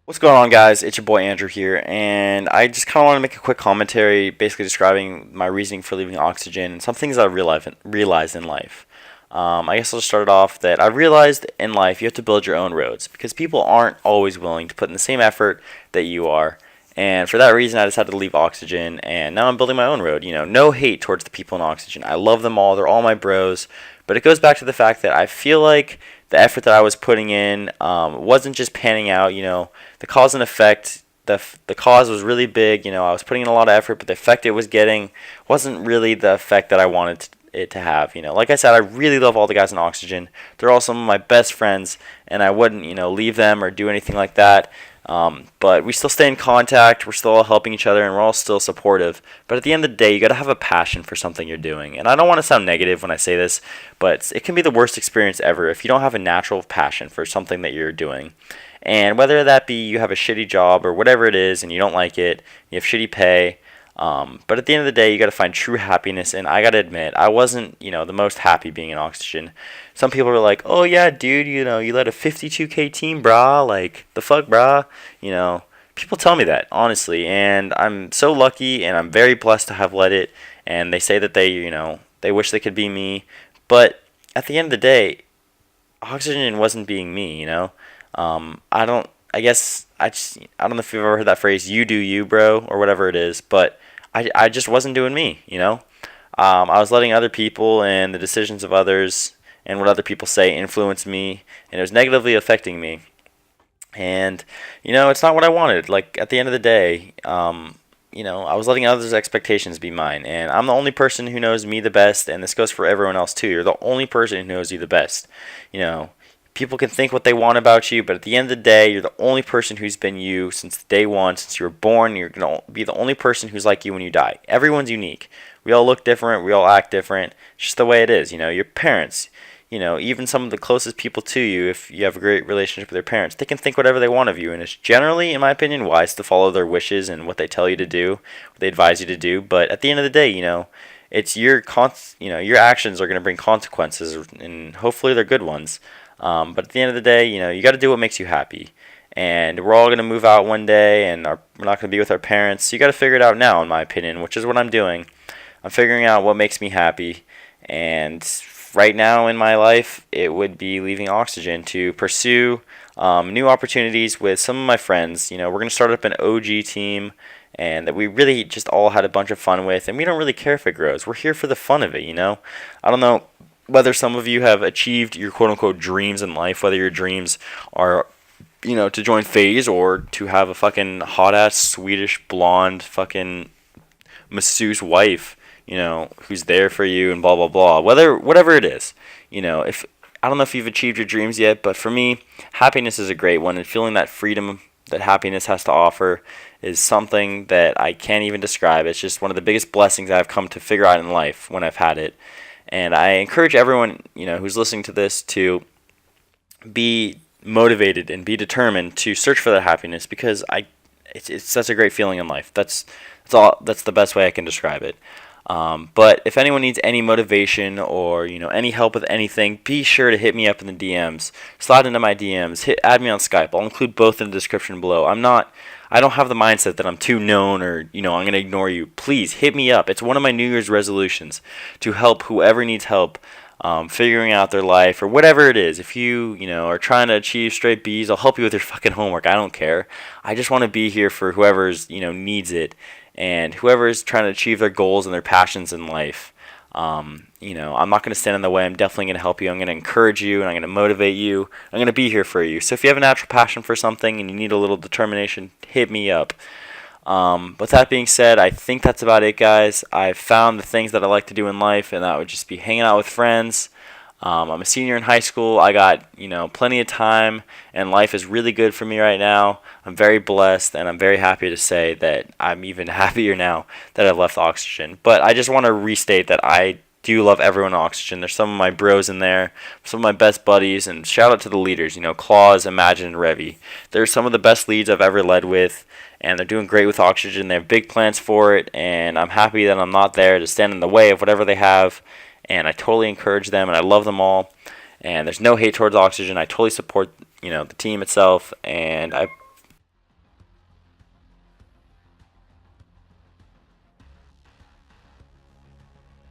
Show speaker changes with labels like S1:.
S1: What's going on, guys? It's your boy Andrew here, and I just kind of want to make a quick commentary basically describing my reasoning for leaving Oxygen and some things I realized in life. I guess I'll just start it off that I realized in life you have to build your own roads because people aren't always willing to put in the same effort that you are. And for that reason, I decided to leave Oxygen, and now I'm building my own road. No hate towards the people in Oxygen. I love them all. They're all my bros. But it goes back to the fact that I feel like the effort that I was putting in wasn't just panning out. The cause and effect. The cause was really big. I was putting in a lot of effort, but the effect it was getting wasn't really the effect that I wanted it to have. Like I said, I really love all the guys in Oxygen. They're all some of my best friends, and I wouldn't, leave them or do anything like that. But we still stay in contact. We're still all helping each other, and we're all still supportive. But at the end of the day, you got to have a passion for something you're doing. And I don't want to sound negative when I say this, but it can be the worst experience ever if you don't have a natural passion for something that you're doing. And whether that be you have a shitty job or whatever it is, and you don't like it, you have shitty pay. But at the end of the day, you got to find true happiness. And I got to admit, I wasn't, the most happy being in Oxygen. Some people were like, "Oh yeah, dude, you led a 52K team, brah. Like the fuck, brah." People tell me that honestly, and I'm so lucky, and I'm very blessed to have led it. And they say that they wish they could be me, but at the end of the day, Oxygen wasn't being me. I don't. I guess I don't know if you've ever heard that phrase, "You do you, bro," or whatever it is, but I just wasn't doing me. I was letting other people and the decisions of others and what other people say influence me, and it was negatively affecting me. And it's not what I wanted. Like at the end of the day, I was letting others' expectations be mine, and I'm the only person who knows me the best, and this goes for everyone else too. You're the only person who knows you the best. People can think what they want about you, but at the end of the day, you're the only person who's been you since day one, since you were born. You're going to be the only person who's like you when you die. Everyone's unique. We all look different. We all act different. It's just the way it is. Your parents, even some of the closest people to you, if you have a great relationship with your parents, they can think whatever they want of you. And it's generally, in my opinion, wise to follow their wishes and what they tell you to do, what they advise you to do. But at the end of the day, it's your actions are going to bring consequences, and hopefully they're good ones. But at the end of the day, you got to do what makes you happy. And we're all going to move out one day, and we're not going to be with our parents. So you got to figure it out now, in my opinion, which is what I'm doing. I'm figuring out what makes me happy. And right now in my life, it would be leaving Oxygen to pursue new opportunities with some of my friends. We're going to start up an OG team, and that we really just all had a bunch of fun with. And we don't really care if it grows. We're here for the fun of it, I don't know whether some of you have achieved your quote-unquote dreams in life, whether your dreams are, to join FaZe or to have a fucking hot-ass Swedish blonde fucking masseuse wife, who's there for you and blah, blah, blah. Whatever it is, if I don't know if you've achieved your dreams yet, but for me, happiness is a great one, and feeling that freedom that happiness has to offer is something that I can't even describe. It's just one of the biggest blessings I've come to figure out in life when I've had it. And I encourage everyone, who's listening to this to be motivated and be determined to search for that happiness, because it's such a great feeling in life. That's the best way I can describe it. But if anyone needs any motivation or any help with anything, be sure to hit me up in the DMs. Slide into my DMs. Add me on Skype. I'll include both in the description below. I don't have the mindset that I'm too known or I'm going to ignore you. Please hit me up. It's one of my New Year's resolutions to help whoever needs help figuring out their life or whatever it is. If you are trying to achieve straight B's, I'll help you with your fucking homework. I don't care. I just want to be here for whoever's needs it. And whoever is trying to achieve their goals and their passions in life, I'm not going to stand in the way. I'm definitely going to help you. I'm going to encourage you, and I'm going to motivate you. I'm going to be here for you. So if you have a natural passion for something and you need a little determination, hit me up. With that being said, I think that's about it, guys. I've found the things that I like to do in life, and that would just be hanging out with friends. I'm a senior in high school. I got, plenty of time, and life is really good for me right now. I'm very blessed, and I'm very happy to say that I'm even happier now that I've left Oxygen. But I just want to restate that I do love everyone in Oxygen. There's some of my bros in there, some of my best buddies, and shout out to the leaders, Claus, Imagine, and Revi. They're some of the best leads I've ever led with, and they're doing great with Oxygen. They have big plans for it, and I'm happy that I'm not there to stand in the way of whatever they have. And I totally encourage them, and I love them all. And there's no hate towards Oxygen. I totally support, the team itself. And I